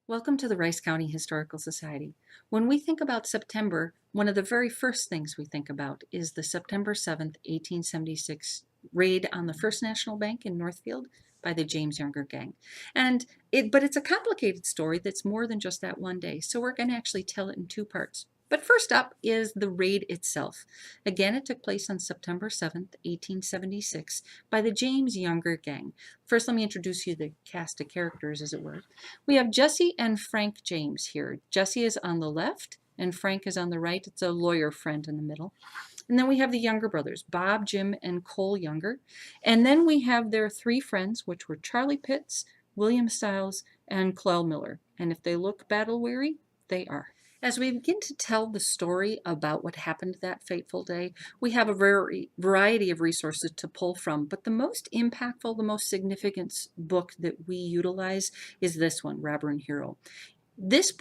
Welcome to the Rice County Historical Society. When we think about September, one of the very first things we think about is the September 7th, 1876 raid on the First National Bank in Northfield by the James Younger Gang. But it's a complicated story that's more than just that one day, so we're going to actually tell it in two parts. But first up is the raid itself. Again, it took place on September 7th, 1876 by the James Younger Gang. First, let me introduce you the cast of characters, as it were. We have Jesse and Frank James here. Jesse is on the left and Frank is on the right. It's a lawyer friend in the middle. And then we have the Younger brothers, Bob, Jim, and Cole Younger. And then we have their three friends, which were Charlie Pitts, William Stiles, and Clell Miller. And if they look battle weary, they are. As we begin to tell the story about what happened that fateful day, we have a variety of resources to pull from, but the most impactful, the most significant book that we utilize is this one, Robber and Hero. This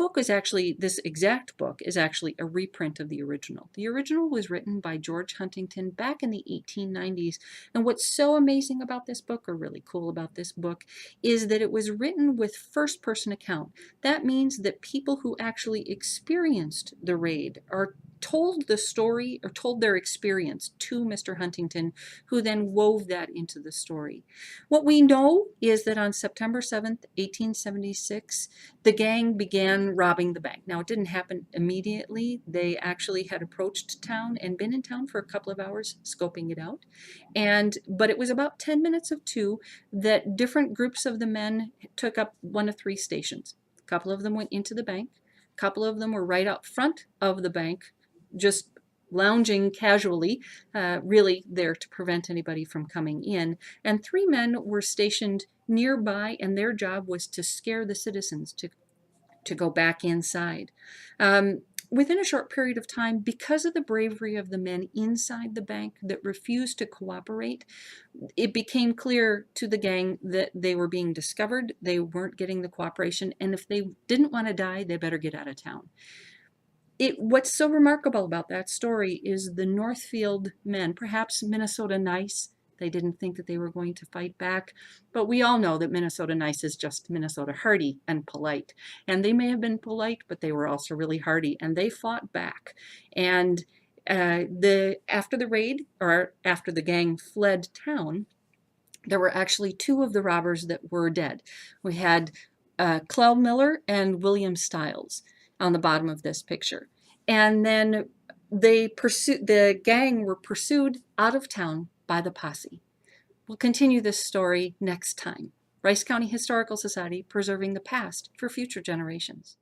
exact book is actually a reprint of the original. The original was written by George Huntington back in the 1890s. And what's so amazing about this book, or really cool about this book, is that it was written with first-person account. That means that people who actually experienced the raid are told the story or told their experience to Mr. Huntington, who then wove that into the story. What we know is that on September 7th, 1876, the gang began robbing the bank. Now, it didn't happen immediately. They actually had approached town and been in town for a couple of hours scoping it out. But it was about 10 minutes of 2 that different groups of the men took up one of three stations. A couple of them went into the bank. A couple of them were right out front of the bank, just lounging casually, really there to prevent anybody from coming in. And 3 men were stationed nearby, and their job was to scare the citizens to go back inside. Within a short period of time, because of the bravery of the men inside the bank that refused to cooperate, it became clear to the gang that they were being discovered, they weren't getting the cooperation, and if they didn't want to die, they better get out of town. What's so remarkable about that story is the Northfield men, perhaps Minnesota nice. They didn't think that they were going to fight back, but we all know that Minnesota nice is just Minnesota hardy and polite. And they may have been polite, but they were also really hardy, and they fought back. And after the raid, or after the gang fled town, there were actually 2 of the robbers that were dead. We had Clell Miller and William Stiles on the bottom of this picture. And then the gang were pursued out of town by the posse. We'll continue this story next time. Rice County Historical Society, preserving the past for future generations.